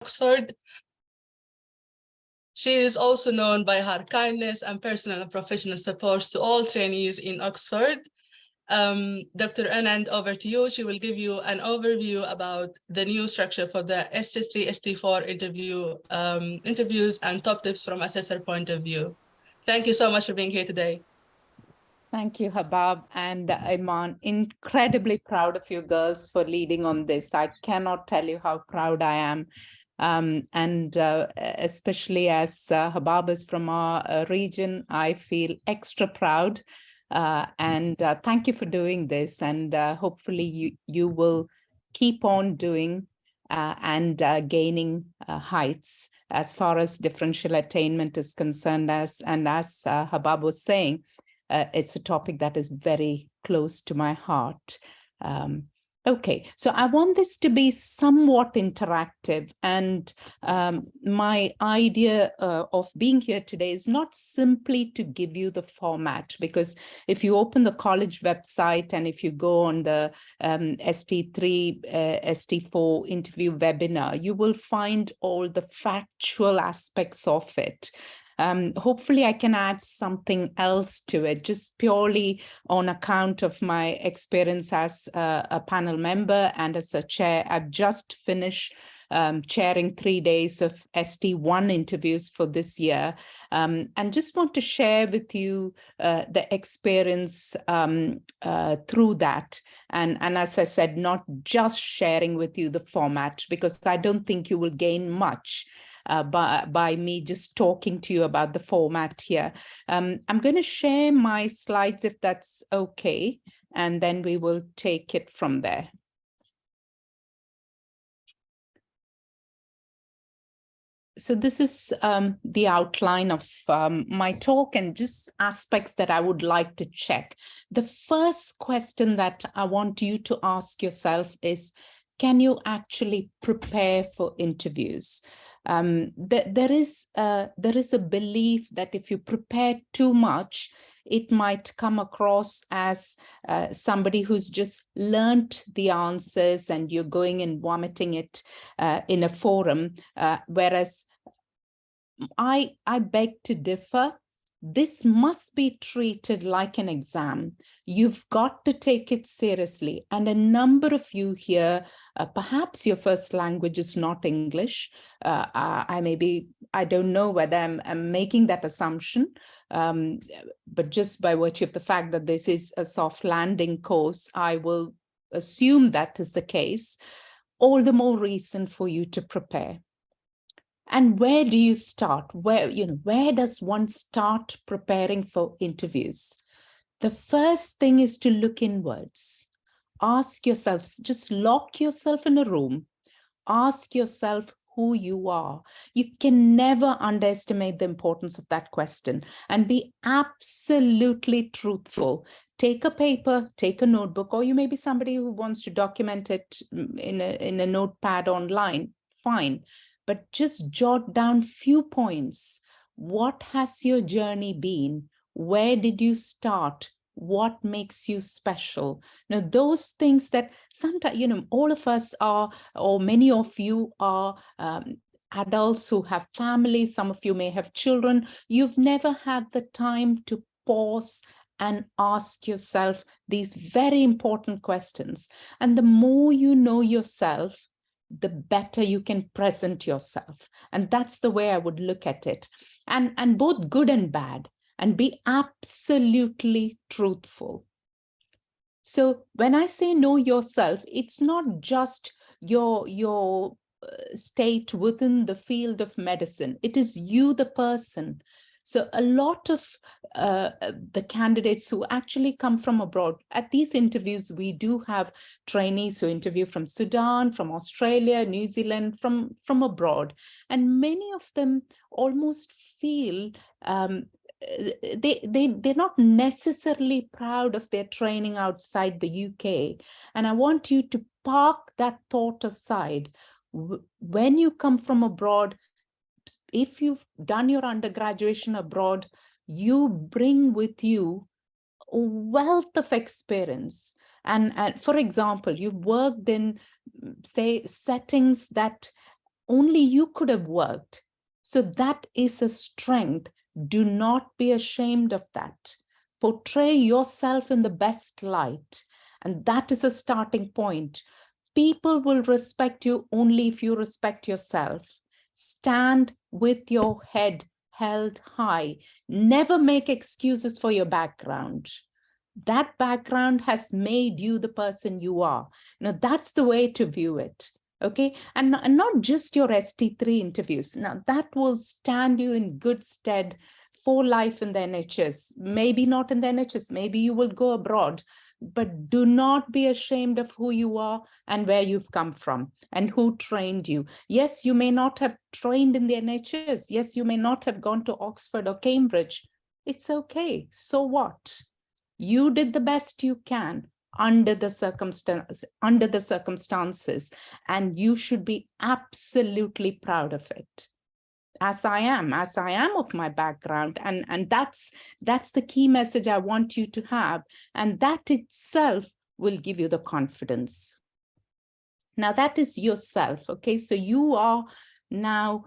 Oxford. She is also known by her kindness and personal and professional support to all trainees in Oxford. Dr. Anand, over to you. She will give you an overview about the new structure for the ST3, ST4 interviews and top tips from assessor point of view. Thank you so much for being here today. Thank you, Habab and Iman. Incredibly proud of you girls for leading on this. I cannot tell you how proud I am. Especially as Habab is from our region, I feel extra proud. Thank you for doing this. And hopefully you will keep on doing and gaining heights as far as differential attainment is concerned. As Habab was saying, it's a topic that is very close to my heart. Okay, so I want this to be somewhat interactive, and my idea of being here today is not simply to give you the format, because if you open the college website and if you go on the ST3, ST4 interview webinar, you will find all the factual aspects of it. Hopefully I can add something else to it, just purely on account of my experience as a panel member and as a chair. I've just finished chairing 3 days of ST1 interviews for this year, and just want to share with you the experience through that. And as I said, not just sharing with you the format, because I don't think you will gain much by me just talking to you about the format here. I'm going to share my slides if that's okay, and then we will take it from there. So this is the outline of my talk and just aspects that I would like to check. The first question that I want you to ask yourself is, can you actually prepare for interviews? There is a belief that if you prepare too much, it might come across as somebody who's just learned the answers and you're going and vomiting it in a forum, whereas I beg to differ. This must be treated like an exam. You've got to take it seriously. And a number of you here, perhaps your first language is not English. I don't know whether I'm making that assumption, but just by virtue of the fact that this is a soft landing course, I will assume that is the case. All the more reason for you to prepare. And where do you start? Where does one start preparing for interviews? The first thing is to look inwards. Ask yourself, just lock yourself in a room. Ask yourself who you are. You can never underestimate the importance of that question, and be absolutely truthful. Take a paper, take a notebook, or you may be somebody who wants to document it in a notepad online, fine. But just jot down few points. What has your journey been? Where did you start? What makes you special? Now, those things that sometimes, all of us are, or many of you are adults who have families. Some of you may have children. You've never had the time to pause and ask yourself these very important questions. And the more you know yourself, the better you can present yourself. And that's the way I would look at it. And both good and bad, and be absolutely truthful. So when I say know yourself, it's not just your state within the field of medicine. It is you, the person. So a lot of the candidates who actually come from abroad, at these interviews, we do have trainees who interview from Sudan, from Australia, New Zealand, from abroad. And many of them almost feel they're not necessarily proud of their training outside the UK. And I want you to park that thought aside. When you come from abroad, if you've done your undergraduation abroad, you bring with you a wealth of experience. And for example, you've worked in, say, settings that only you could have worked. So that is a strength. Do not be ashamed of that. Portray yourself in the best light. And that is a starting point. People will respect you only if you respect yourself. Stand with your head held high. Never make excuses for your background. That background has made you the person you are. Now, that's the way to view it. Okay, and not just your ST3 interviews. Now, that will stand you in good stead for life in the NHS. Maybe not in the NHS, maybe you will go abroad, but do not be ashamed of who you are and where you've come from and who trained you. Yes, you may not have trained in the NHS. Yes, you may not have gone to Oxford or Cambridge. It's okay. So what? You did the best you can under the circumstances, and you should be absolutely proud of it. As I am of my background, and that's the key message I want you to have, and that itself will give you the confidence. Now that is yourself, okay? So you are now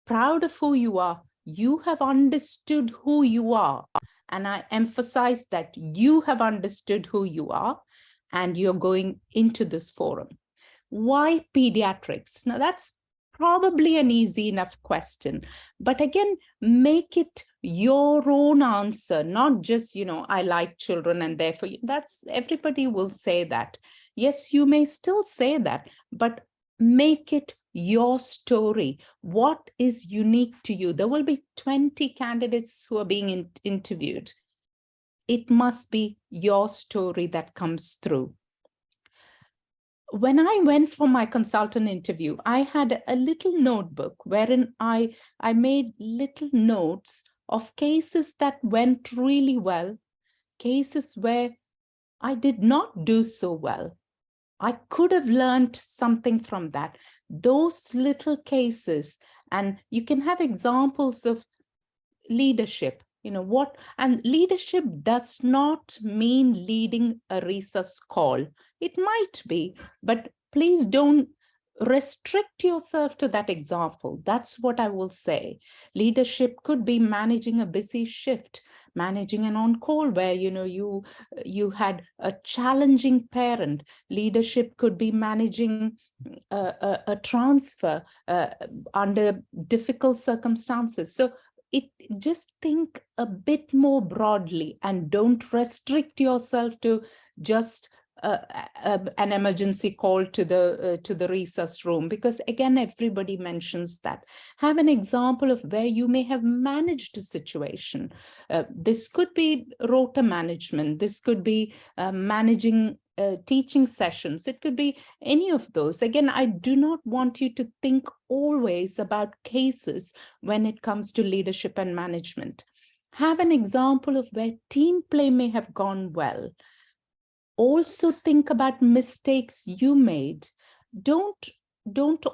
proud of who you are. You have understood who you are. And I emphasize that you have understood who you are and you're going into this forum. Why pediatrics? Now that's probably an easy enough question, but again, make it your own answer, not just, I like children and therefore that's everybody will say that. Yes, you may still say that, but make it your story. What is unique to you? There will be 20 candidates who are being interviewed. It must be your story that comes through. When I went for my consultant interview, I had a little notebook wherein I made little notes of cases that went really well, cases where I did not do so well. I could have learned something from that. Those little cases, and you can have examples of leadership, and leadership does not mean leading a resus call. It might be, but please don't restrict yourself to that example. That's what I will say. Leadership could be managing a busy shift, managing an on-call where, you had a challenging parent. Leadership could be managing a transfer under difficult circumstances. So just think a bit more broadly and don't restrict yourself to just an emergency call to the resus room, because again, everybody mentions that. Have an example of where you may have managed a situation. This could be rota management. This could be managing teaching sessions. It could be any of those. Again, I do not want you to think always about cases when it comes to leadership and management. Have an example of where team play may have gone well. Also think about mistakes you made. Don't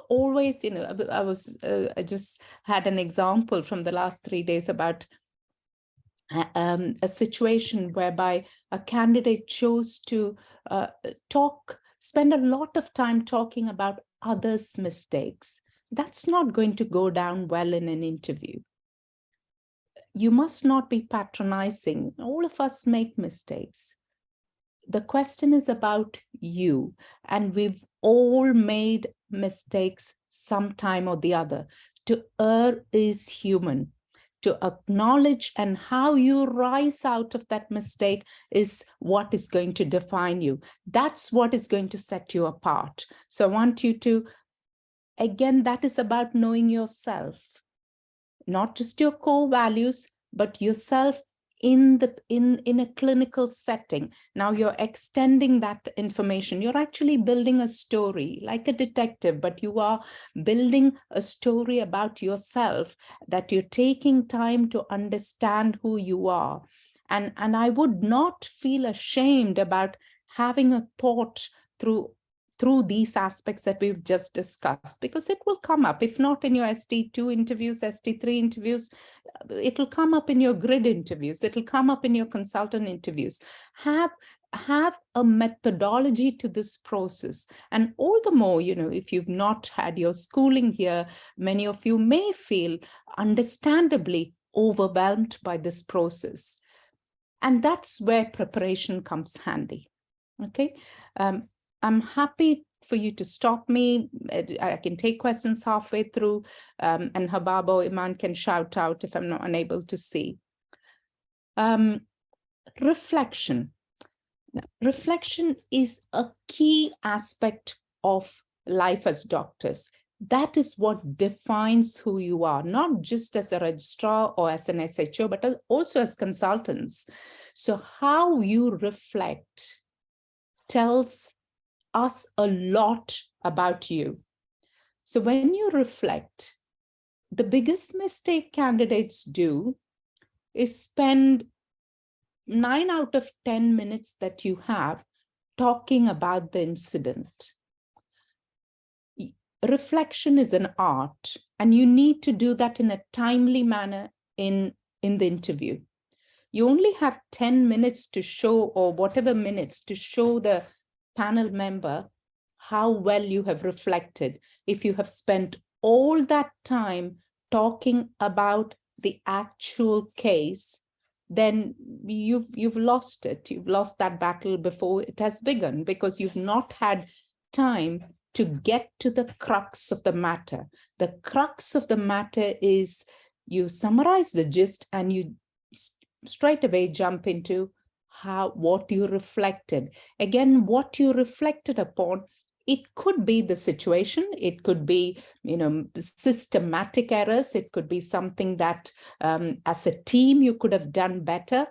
always, I just had an example from the last 3 days about a situation whereby a candidate chose to spend a lot of time talking about others' mistakes. That's not going to go down well in an interview. You must not be patronizing. All of us make mistakes. The question is about you, and we've all made mistakes sometime or the other. To err is human. To acknowledge and how you rise out of that mistake is what is going to define you. That's what is going to set you apart. So I want you to, again, that is about knowing yourself, not just your core values, but yourself in a clinical setting. Now you're extending that information. You're actually building a story like a detective, but you are building a story about yourself, that you're taking time to understand who you are. And I would not feel ashamed about having a thought through these aspects that we've just discussed, because it will come up, if not in your ST2 interviews, ST3 interviews, it'll come up in your grid interviews, it'll come up in your consultant interviews. Have have a methodology to this process. And all the more, if you've not had your schooling here, many of you may feel understandably overwhelmed by this process. And that's where preparation comes handy. Okay. I'm happy for you to stop me. I can take questions halfway through, and Habab or Iman can shout out if I'm not unable to see. Reflection. Now, reflection is a key aspect of life as doctors. That is what defines who you are, not just as a registrar or as an SHO, but also as consultants. So how you reflect tells us a lot about you. So when you reflect, the biggest mistake candidates do is spend 9 out of 10 minutes that you have talking about the incident. Reflection is an art, and you need to do that in a timely manner in the interview. You only have 10 minutes to show, or whatever minutes, to show the panel member how well you have reflected. If you have spent all that time talking about the actual case, then you've lost it. You've lost that battle before it has begun, because you've not had time to get to the crux of the matter. The crux of the matter is you summarize the gist and you straight away jump into what you reflected. Again, what you reflected upon, it could be the situation, it could be, systematic errors, it could be something that as a team you could have done better.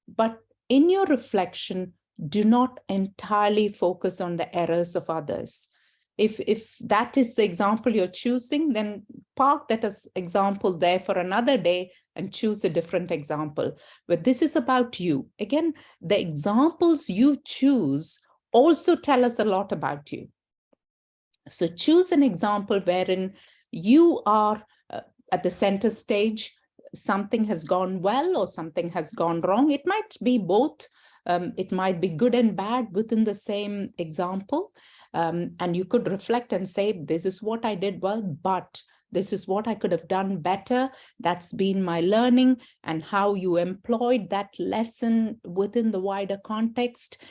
But in your reflection, do not entirely focus on the errors of others. If that is the example you're choosing, then park that as example there for another day and choose a different example. But this is about you. Again, the examples you choose also tell us a lot about you. So choose an example wherein you are at the center stage, something has gone well or something has gone wrong. It might be both. It might be good and bad within the same example. And you could reflect and say, this is what I did well, but this is what I could have done better. That's been my learning, and how you employed that lesson within the wider context,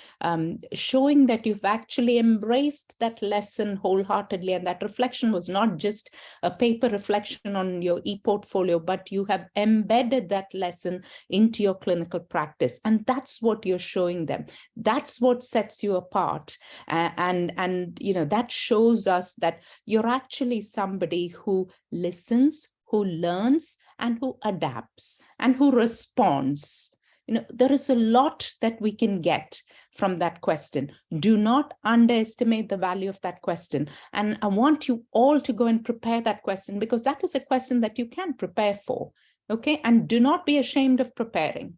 showing that you've actually embraced that lesson wholeheartedly. And that reflection was not just a paper reflection on your e-portfolio, but you have embedded that lesson into your clinical practice. And that's what you're showing them. That's what sets you apart. And that shows us that you're actually somebody who listens, who learns, and who adapts, and who responds. There is a lot that we can get from that question. Do not underestimate the value of that question. And I want you all to go and prepare that question, because that is a question that you can prepare for. Okay, and do not be ashamed of preparing.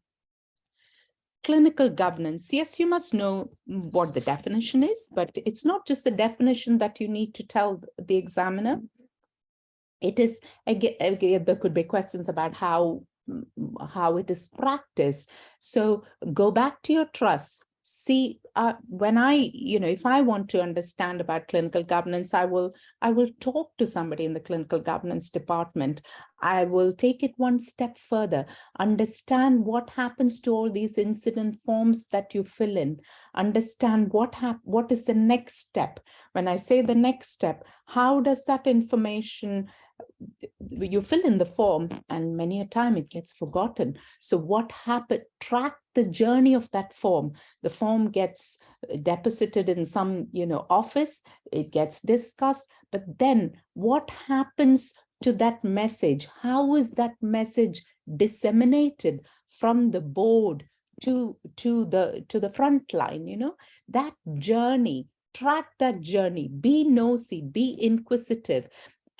Clinical governance. Yes, you must know what the definition is, but it's not just the definition that you need to tell the examiner. It is, again, there could be questions about how it is practiced. So go back to your trust. See, when if I want to understand about clinical governance, I will talk to somebody in the clinical governance department. I will take it one step further, understand what happens to all these incident forms that you fill in, understand what is the next step. When I say the next step, how does that information, you fill in the form and many a time it gets forgotten. So what happened? Track the journey of that form. The form gets deposited in some, office, it gets discussed, but then what happens to that message? How is that message disseminated from the board to the front line? That journey, track that journey, be nosy, be inquisitive.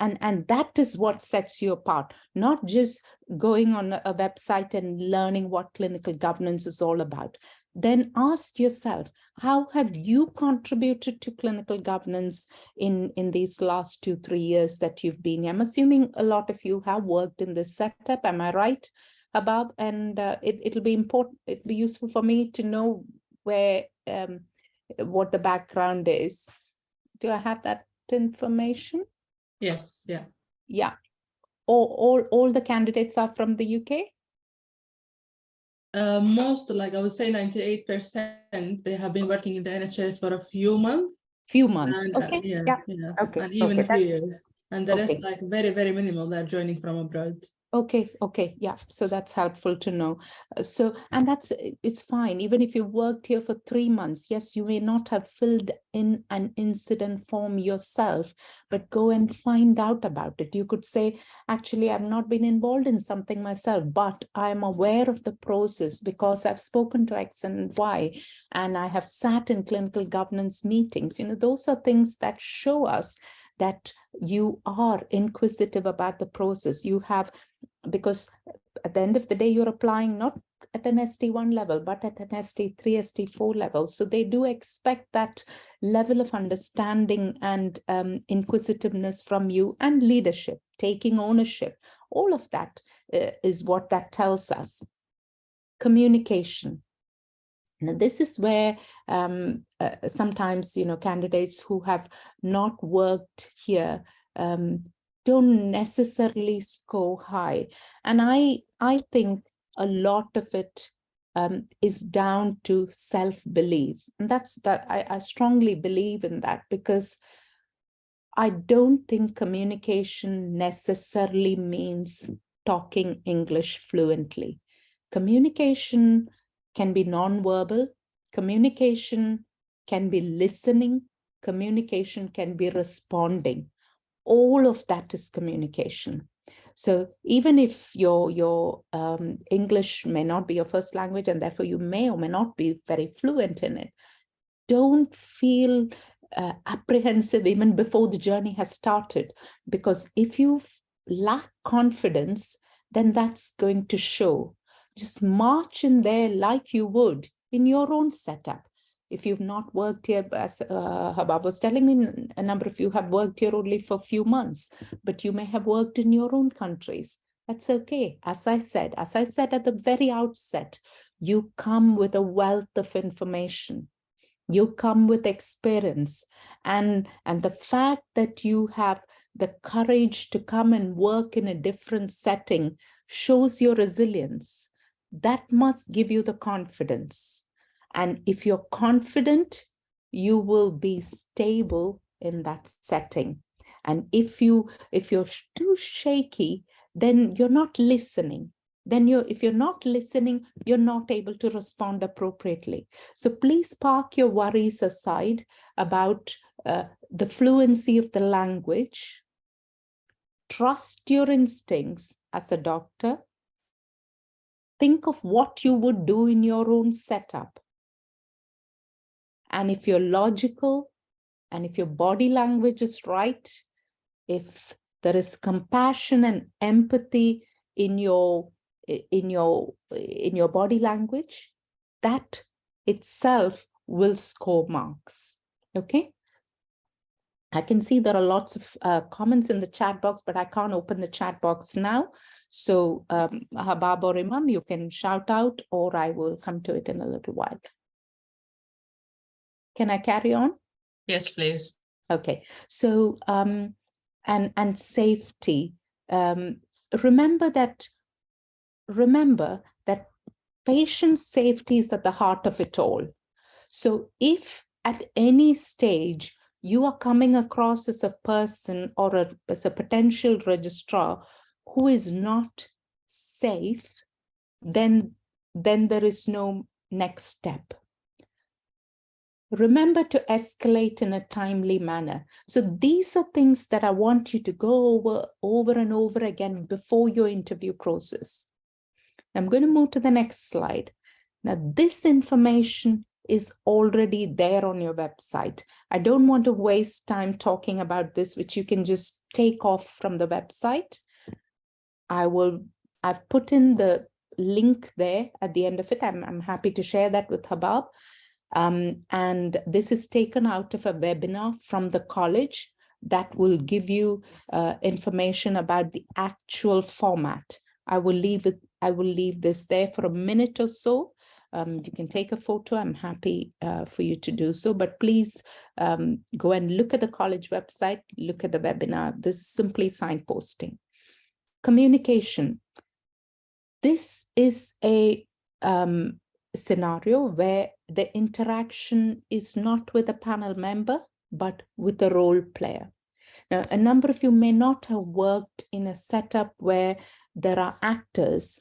And that is what sets you apart, not just going on a website and learning what clinical governance is all about. Then ask yourself, how have you contributed to clinical governance in these last 2-3 years that you've been here? I'm assuming a lot of you have worked in this setup. Am I right, Habab? And it'll be important. It'll be useful for me to know where what the background is. Do I have that information? Yes, yeah. Yeah. All the candidates are from the UK? Most, like I would say 98%, they have been working in the NHS for a few months. Few months. And Okay. yeah, Yeah. yeah. Okay. And even Okay. a few That's years. And the rest, okay. like very, very minimal, they're joining from abroad. Okay, okay, yeah, so that's helpful to know. And it's fine, even if you worked here for 3 months, yes, you may not have filled in an incident form yourself, but go and find out about it. You could say, actually, I've not been involved in something myself, but I'm aware of the process because I've spoken to X and Y, and I have sat in clinical governance meetings. Those are things that show us that you are inquisitive about the process. You have, because at the end of the day, you're applying not at an ST1 level, but at an ST3, ST4 level. So they do expect that level of understanding and inquisitiveness from you, and leadership, taking ownership. All of that is what that tells us. Communication. Now, this is where sometimes, candidates who have not worked here don't necessarily score high. And I think a lot of it is down to self-belief. And I strongly believe in that, because I don't think communication necessarily means talking English fluently. Communication can be nonverbal. Communication can be listening. Communication can be responding. All of that is communication. So even if your English may not be your first language, and therefore you may or may not be very fluent in it, don't feel apprehensive even before the journey has started, because if you lack confidence, then that's going to show. Just march in there like you would in your own setup. If you've not worked here, as Habab was telling me, a number of you have worked here only for a few months, but you may have worked in your own countries. That's okay. As I said at the very outset, you come with a wealth of information. You come with experience, and the fact that you have the courage to come and work in a different setting shows your resilience. That must give you the confidence. And if you're confident, you will be stable in that setting. And if you're too shaky, then you're not listening. If you're not listening, you're not able to respond appropriately. So please park your worries aside about the fluency of the language. Trust your instincts as a doctor. Think of what you would do in your own setup. And if you're logical, and if your body language is right, if there is compassion and empathy in your body language, that itself will score marks. Okay. I can see there are lots of comments in the chat box, but I can't open the chat box now. So Habab or Imam, you can shout out, or I will come to it in a little while. Can I carry on? Yes, please. Okay. So and safety. Remember that patient safety is at the heart of it all. So if at any stage you are coming across as a person or as a potential registrar who is not safe, then there is no next step. Remember to escalate in a timely manner. So these are things that I want you to go over and over again before your interview process. I'm going to move to the next slide. Now, this information is already there on your website. I don't want to waste time talking about this, which you can just take off from the website. I've put in the link there at the end of it. I'm happy to share that with Habab. And this is taken out of a webinar from the college that will give you information about the actual format. I will leave this there for a minute or so You can take a photo. I'm happy for you to do so, but please go and look at the college website, look at the webinar. This is simply signposting. Communication. This is a scenario where the interaction is not with a panel member, but with a role player. Now, a number of you may not have worked in a setup where there are actors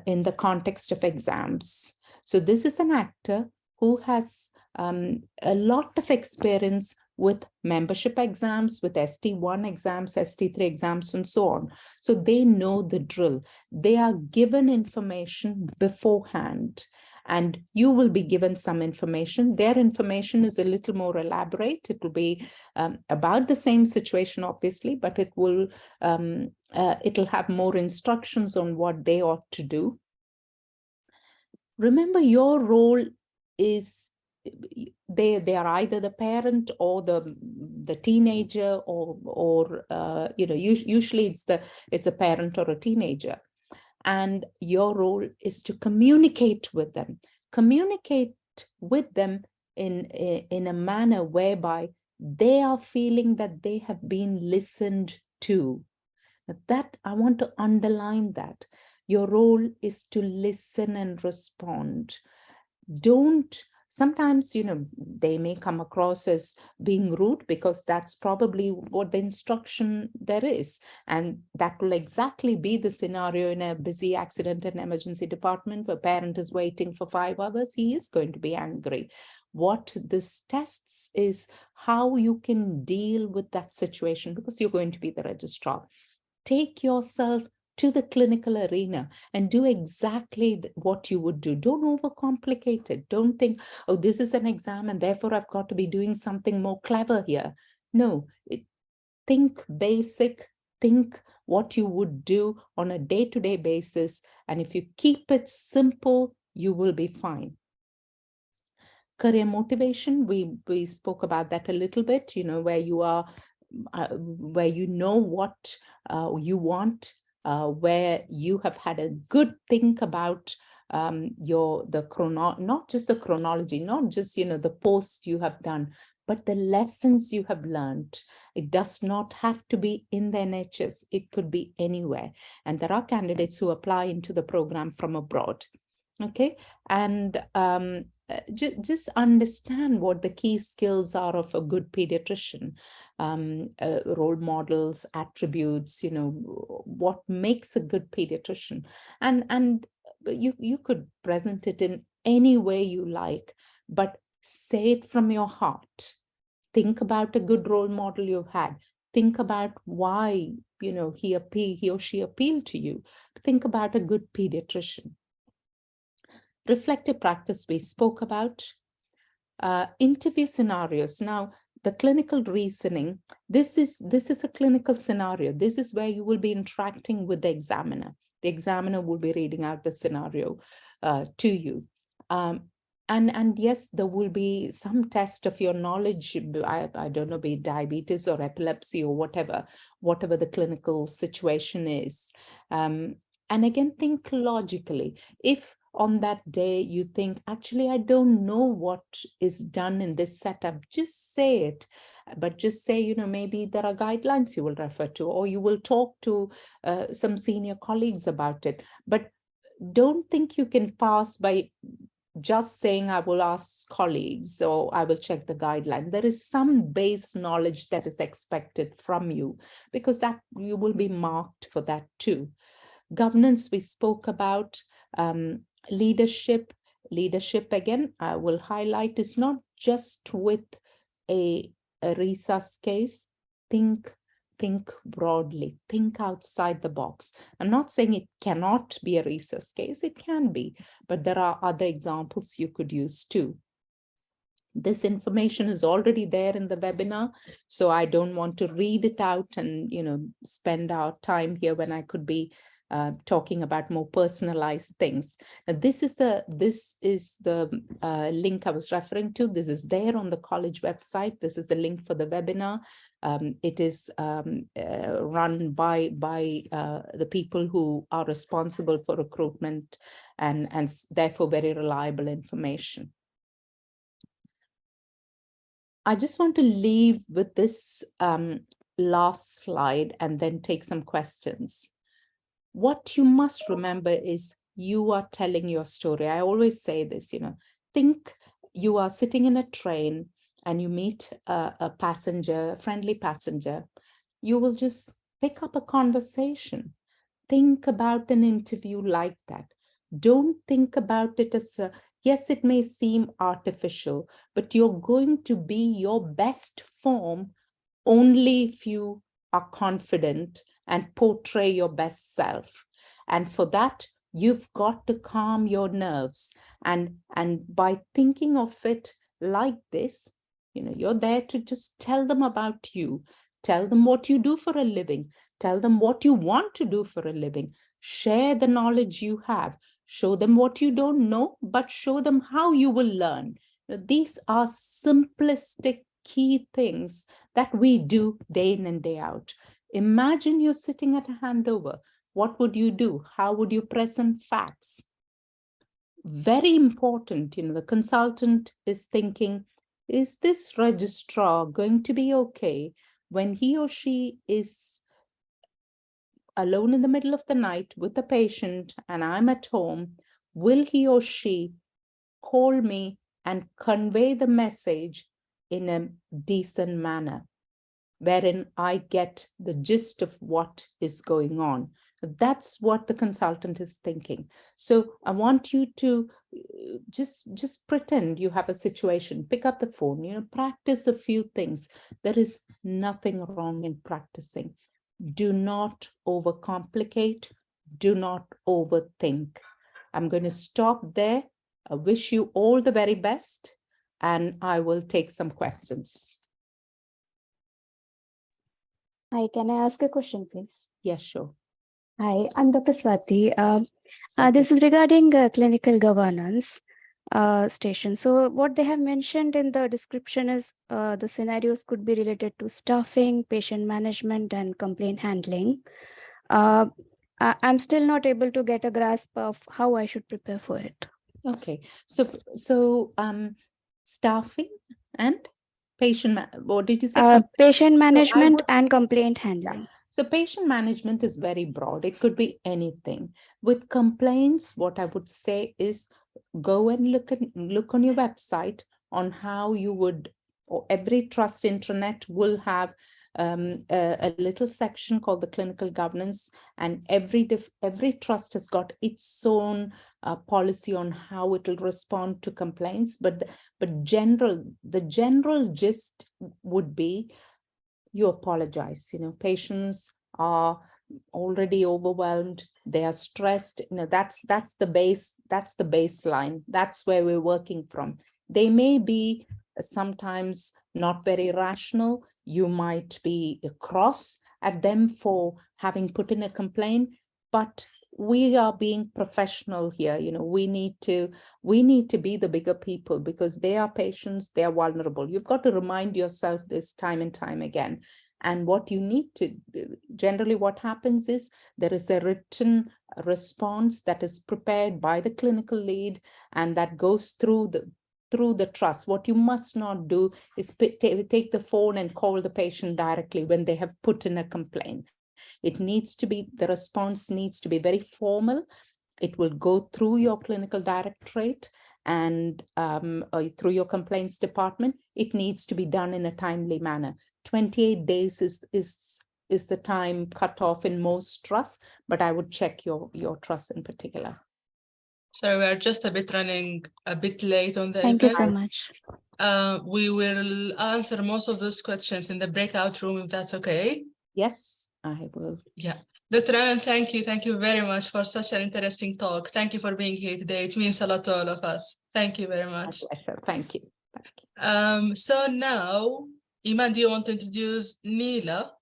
in the context of exams. So this is an actor who has a lot of experience with membership exams, with ST1 exams, ST3 exams, and so on. So they know the drill. They are given information beforehand, and you will be given some information. Their information is a little more elaborate. It will be about the same situation, obviously, but it will it'll have more instructions on what they ought to do. Remember, your role is they are either the parent or the teenager, or usually it's a parent or a teenager, and your role is to communicate with them in a manner whereby they are feeling that they have been listened to. That I want to underline that your role is to listen and respond. Sometimes, they may come across as being rude, because that's probably what the instruction there is. And that will exactly be the scenario in a busy accident and emergency department where parent is waiting for 5 hours. He is going to be angry. What this tests is how you can deal with that situation, because you're going to be the registrar. Take yourself to the clinical arena and do exactly what you would do. Don't overcomplicate it. Don't think, oh, this is an exam and therefore I've got to be doing something more clever here. No, think basic, think what you would do on a day-to-day basis. And if you keep it simple, you will be fine. Career motivation, we spoke about that a little bit, where you are, where you know what you want, where you have had a good think about not just the chronology, not just the post you have done, but the lessons you have learned. It does not have to be in the NHS. It could be anywhere. And there are candidates who apply into the program from abroad. Okay, and just understand what the key skills are of a good pediatrician, role models, attributes, what makes a good pediatrician. And you could present it in any way you like, but say it from your heart. Think about a good role model you've had. Think about why, he or she appealed to you. Think about a good pediatrician. Reflective practice we spoke about. Interview scenarios. Now, the clinical reasoning, this is a clinical scenario. This is where you will be interacting with the examiner. The examiner will be reading out the scenario to you. And yes, there will be some test of your knowledge. I don't know, be it diabetes or epilepsy or whatever the clinical situation is. And again, think logically. If on that day you think, actually, I don't know what is done in this setup, just say it. But just say, maybe there are guidelines you will refer to, or you will talk to some senior colleagues about it. But don't think you can pass by just saying, I will ask colleagues, or I will check the guideline. There is some base knowledge that is expected from you, because that you will be marked for that too. Governance, we spoke about. Leadership, again, I will highlight, is not just with a resus case. Think broadly, think outside the box. I'm not saying it cannot be a resus case, it can be, but there are other examples you could use too. This information is already there in the webinar, so I don't want to read it out and spend our time here when I could be talking about more personalized things. Now, this is the link I was referring to. This is there on the college website. This is the link for the webinar. It is run by the people who are responsible for recruitment, and therefore very reliable information. I just want to leave with this last slide and then take some questions. What you must remember is you are telling your story. I always say this, think you are sitting in a train and you meet a passenger, a friendly passenger. You will just pick up a conversation. Think about an interview like that. Don't think about it as yes, it may seem artificial, but you're going to be your best form only if you are confident and portray your best self. And for that, you've got to calm your nerves. And by thinking of it like this, you're there to just tell them about you, tell them what you do for a living, tell them what you want to do for a living, share the knowledge you have, show them what you don't know, but show them how you will learn. These are simplistic key things that we do day in and day out. Imagine you're sitting at a handover. What would you do? How would you present facts? Very important, the consultant is thinking, is this registrar going to be okay when he or she is alone in the middle of the night with a patient and I'm at home? Will he or she call me and convey the message in a decent manner, wherein I get the gist of what is going on? That's what the consultant is thinking. So I want you to just pretend you have a situation, pick up the phone, practice a few things. There is nothing wrong in practicing. Do not overcomplicate. Do not overthink. I'm going to stop there. I wish you all the very best, and I will take some questions. Hi, can I ask a question, please? Yes, sure. Hi, I'm Dr. Swati. This is regarding clinical governance station. So what they have mentioned in the description is the scenarios could be related to staffing, patient management, and complaint handling. I'm still not able to get a grasp of how I should prepare for it. Okay, so staffing and patient, what did you say? Patient management and complaint handling. So patient management is very broad. It could be anything. With complaints, what I would say is go and look on your website on how you would, or every trust intranet will have a little section called the clinical governance, and every trust has got its own policy on how it will respond to complaints. But the general gist would be, you apologize. Patients are already overwhelmed, they are stressed. That's the baseline. That's where we're working from. They may be sometimes not very rational. You might be cross at them for having put in a complaint, but we are being professional here. We need to be the bigger people, because they are patients, they are vulnerable. You've got to remind yourself this time and time again. And what you need to do, generally what happens is there is a written response that is prepared by the clinical lead, and that goes through the trust. What you must not do is take the phone and call the patient directly when they have put in a complaint. The response needs to be very formal. It will go through your clinical directorate and through your complaints department. It needs to be done in a timely manner. 28 days is the time cut off in most trusts, but I would check your trust in particular. So we're just running a bit late on the event. Thank you so much. We will answer most of those questions in the breakout room, if that's okay. Yes, I will. Yeah. Dr. Anand, thank you. Thank you very much for such an interesting talk. Thank you for being here today. It means a lot to all of us. Thank you very much. My pleasure. Thank you. So now, Iman, do you want to introduce Neela?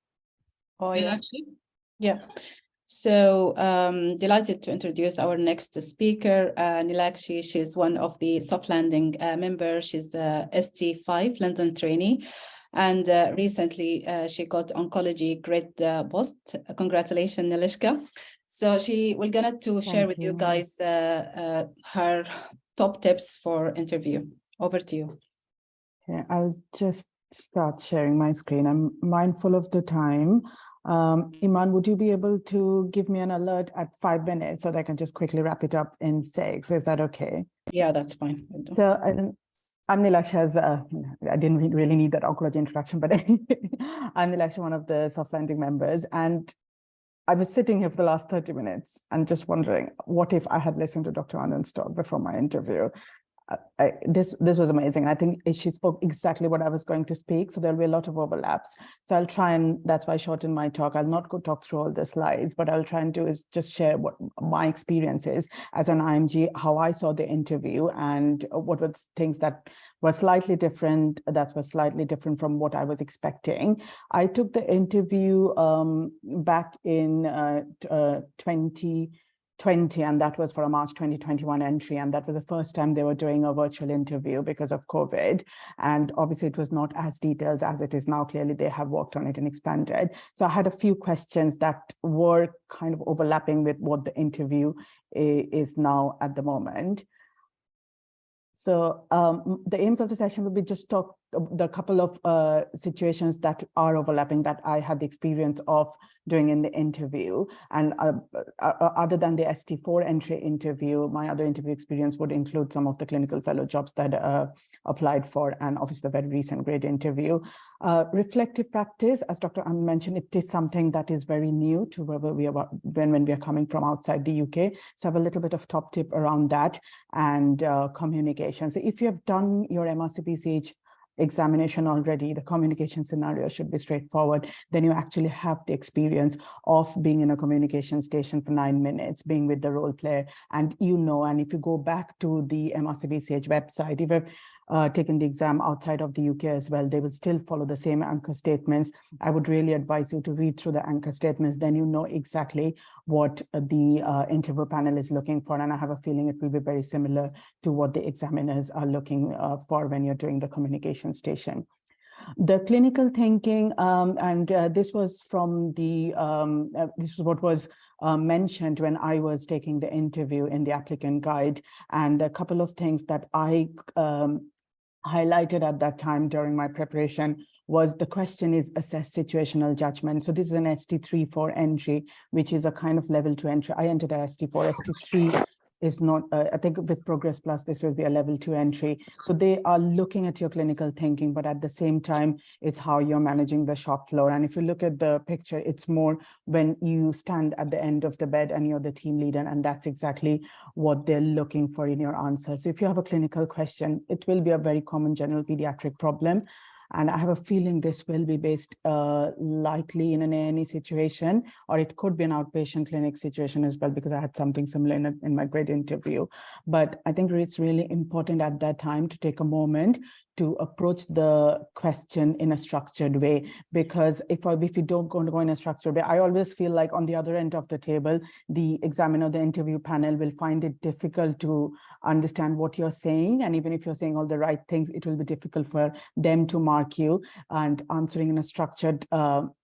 Oh, yeah. Yeah. So delighted to introduce our next speaker, Nilakshi. She's one of the soft landing members. She's the ST5 London trainee. And recently she got oncology grade post. Congratulations, Nilishka. So she will gonna to share with you guys her top tips for interview. Over to you. Okay, I'll just start sharing my screen. I'm mindful of the time. Iman, would you be able to give me an alert at 5 minutes so that I can just quickly wrap it up in 6? Is that okay? Yeah, that's fine. So I'm Nilaksha. I didn't really need that oncology introduction, but I'm Nilaksha, one of the soft landing members. And I was sitting here for the last 30 minutes and just wondering, what if I had listened to Dr. Anand's talk before my interview? This was amazing. I think she spoke exactly what I was going to speak. So there'll be a lot of overlaps. So I'll try, and that's why I shortened my talk. I'll not go talk through all the slides, but I'll try and do is just share what my experience is as an IMG, how I saw the interview, and what were things that were slightly different, from what I was expecting. I took the interview back in 2020, and that was for a March 2021 entry, and that was the first time they were doing a virtual interview because of COVID. And obviously it was not as detailed as it is now. Clearly they have worked on it and expanded. So I had a few questions that were kind of overlapping with what the interview is now at the moment. So the aims of the session will be just talk the couple of situations that are overlapping that I had the experience of doing in the interview. And other than the ST4 entry interview, my other interview experience would include some of the clinical fellow jobs that applied for, and obviously the very recent grade interview. Reflective practice, as Dr. Anand mentioned, it is something that is very new to wherever we are when we are coming from outside the UK. So I have a little bit of top tip around that, and communication. So if you have done your MRCPCH examination already, the communication scenario should be straightforward. Then you actually have the experience of being in a communication station for 9 minutes, being with the role player, and and if you go back to the MRCPCH website, if you've taken the exam outside of the UK as well, they will still follow the same anchor statements. I would really advise you to read through the anchor statements, then you know exactly what the interview panel is looking for. And I have a feeling it will be very similar to what the examiners are looking for when you're doing the communication station. The clinical thinking, this was from the, this is what was mentioned when I was taking the interview in the applicant guide, and a couple of things that I highlighted at that time during my preparation was the question is assess situational judgment. So this is an ST3 for entry, which is a kind of level 2 entry. I entered a ST4. ST3 is not, I think with Progress Plus, this will be a level 2 entry. So they are looking at your clinical thinking, but at the same time, it's how you're managing the shop floor. And if you look at the picture, it's more when you stand at the end of the bed and you're the team leader, and that's exactly what they're looking for in your answer. So if you have a clinical question, it will be a very common general pediatric problem. And I have a feeling this will be based likely in an A&E situation, or it could be an outpatient clinic situation as well, because I had something similar in my grade interview. But I think it's really important at that time to take a moment to approach the question in a structured way, because if you don't go in a structured way, I always feel like on the other end of the table, the examiner, the interview panel will find it difficult to understand what you're saying. And even if you're saying all the right things, it will be difficult for them to mark you, and answering in a structured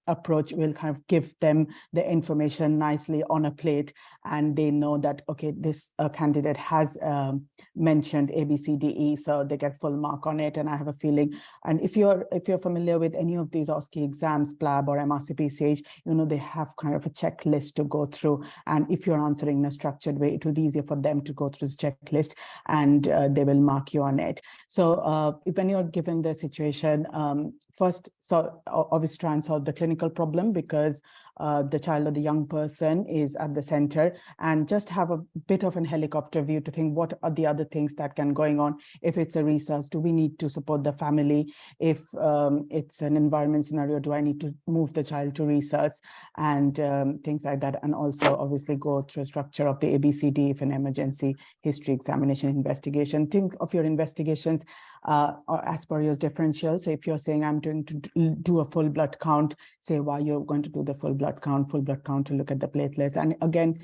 approach will kind of give them the information nicely on a plate, and they know that, okay, this candidate has mentioned A, B, C, D, E, so they get full mark on it. And I have a feeling, and if you're familiar with any of these OSCE exams, PLAB or MRCPCH, they have kind of a checklist to go through. And if you're answering in a structured way, it will be easier for them to go through this checklist, and they will mark you on it. So when you're given the situation, first, so obviously try and solve the clinical problem, because the child or the young person is at the center, and just have a bit of an helicopter view to think, what are the other things that can going on? If it's a resource, do we need to support the family? If it's an environment scenario, do I need to move the child to resource, and things like that? And also obviously go through a structure of the ABCD, if an emergency, history, examination, investigation. Think of your investigations as per your differential. So if you're saying I'm going to do a full blood count, say why you're going to do the full blood blood count, full blood count to look at the platelets. And again,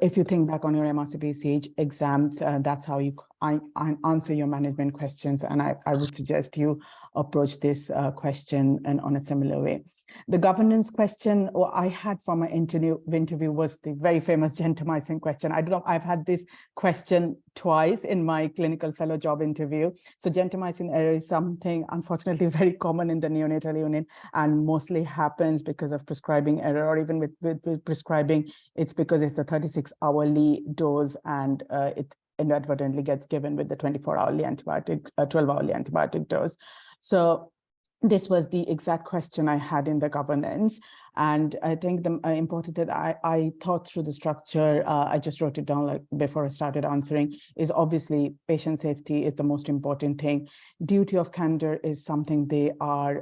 if you think back on your MRCP-CH exams, that's how I answer your management questions. And I would suggest you approach this question and on a similar way. The governance question I had from an interview was the very famous gentamicin question. I don't know, I've had this question twice in my clinical fellow job interview. So gentamicin error is something, unfortunately, very common in the neonatal unit and mostly happens because of prescribing error, or even with prescribing, it's because it's a 36-hourly dose and it inadvertently gets given with the 24-hourly antibiotic, 12-hourly antibiotic dose. So this was the exact question I had in the governance. And I think the important that I thought through the structure, I just wrote it down like before I started answering, is obviously patient safety is the most important thing. Duty of candor is something I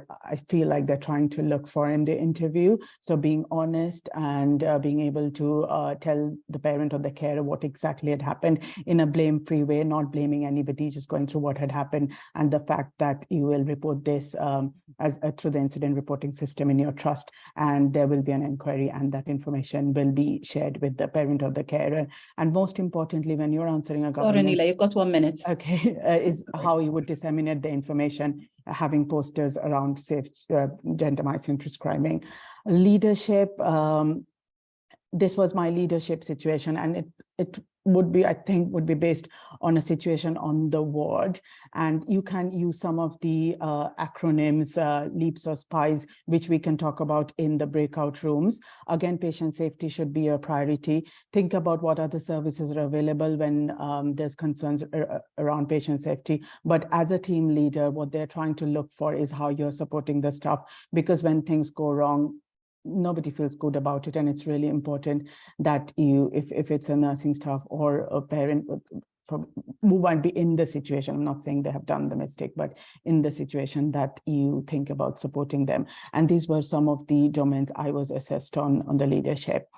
feel like they're trying to look for in the interview. So being honest and being able to tell the parent or the carer what exactly had happened in a blame-free way, not blaming anybody, just going through what had happened, and the fact that you will report this as through the incident reporting system in your trust, and there will be an inquiry, and that information will be shared with the parent or the carer. And most importantly, when you're answering a governance... Nila, you've got 1 minute. Okay, is how you would disseminate the information, having posters around safe gentamicin prescribing. Leadership, this was my leadership situation, and it would be, I think, would be based on a situation on the ward. And you can use some of the acronyms, LEAPS or SPIES, which we can talk about in the breakout rooms. Again, patient safety should be a priority. Think about what other services are available when there's concerns around patient safety. But as a team leader, what they're trying to look for is how you're supporting the staff, because when things go wrong, nobody feels good about it. And it's really important that you, if it's a nursing staff or a parent who might be in the situation, I'm not saying they have done the mistake, but in the situation, that you think about supporting them. And these were some of the domains I was assessed on the leadership.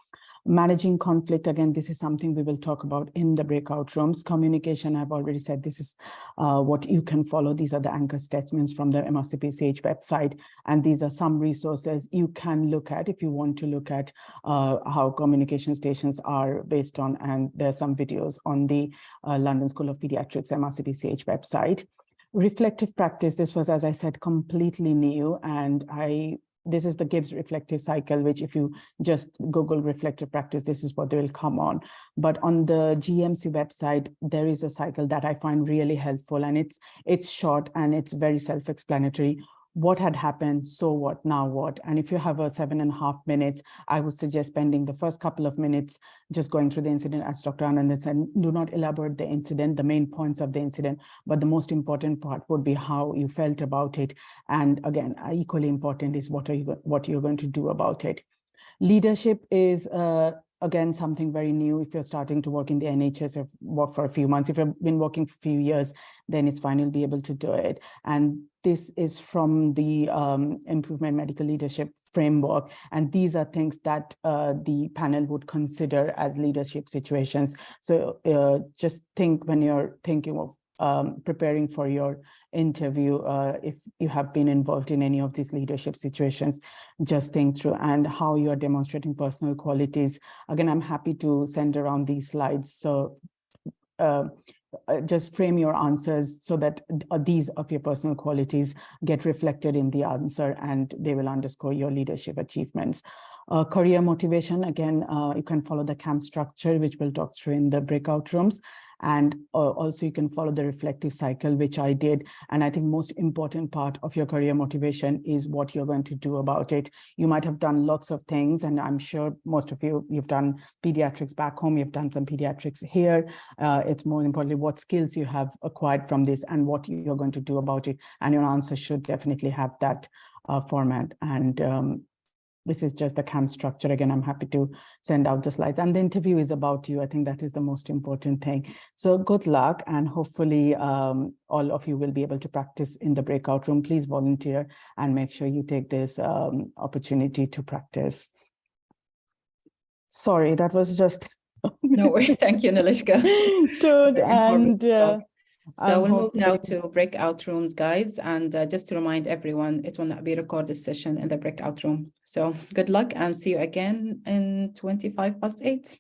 Managing conflict, again, this is something we will talk about in the breakout rooms. Communication, I've already said, this is what you can follow. These are the anchor statements from the MRCP-CH website. And these are some resources you can look at if you want to look at how communication stations are based on. And there's some videos on the London School of Paediatrics MRCP-CH website. Reflective practice, this was, as I said, completely new. And this is the Gibbs reflective cycle, which if you just Google reflective practice, this is what they will come on. But on the GMC website, there is a cycle that I find really helpful, and it's short and it's very self-explanatory. What had happened, so what, now what? And if you have a 7.5 minutes, I would suggest spending the first couple of minutes just going through the incident, as Dr. Anand said. Do not elaborate the incident, the main points of the incident, but the most important part would be how you felt about it. And again, equally important is what you're going to do about it. Leadership is again, something very new. If you're starting to work in the NHS or work for a few months, if you've been working for a few years, then it's fine, you'll be able to do it. And this is from the Improvement Medical Leadership Framework. And these are things that the panel would consider as leadership situations. So just think when you're thinking of preparing for your interview, if you have been involved in any of these leadership situations, just think through and how you are demonstrating personal qualities. Again, I'm happy to send around these slides. So just frame your answers so that these of your personal qualities get reflected in the answer, and they will underscore your leadership achievements. Career motivation, again, you can follow the CAMP structure, which we'll talk through in the breakout rooms. And also you can follow the reflective cycle, which I did. And I think most important part of your career motivation is what you're going to do about it. You might have done lots of things, and I'm sure most of you've done pediatrics back home, you've done some pediatrics here. It's more importantly what skills you have acquired from this and what you're going to do about it. And your answer should definitely have that format. And this is just the CAMP structure. Again, I'm happy to send out the slides. And the interview is about you. I think that is the most important thing. So good luck. And hopefully all of you will be able to practice in the breakout room. Please volunteer and make sure you take this opportunity to practice. Sorry, that was just... No worries. Thank you, Nilishka. Good. And So we'll move hopefully- now to breakout rooms, guys. And just to remind everyone, it will not be a recorded session in the breakout room. So good luck and see you again in 8:25.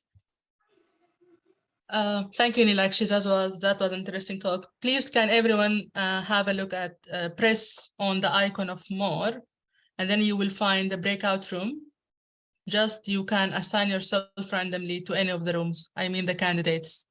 Thank you, Nilakshi, as well. That was an interesting talk. Please, can everyone have a look at, press on the icon of more, and then you will find the breakout room. Just you can assign yourself randomly to any of the rooms. I mean the candidates.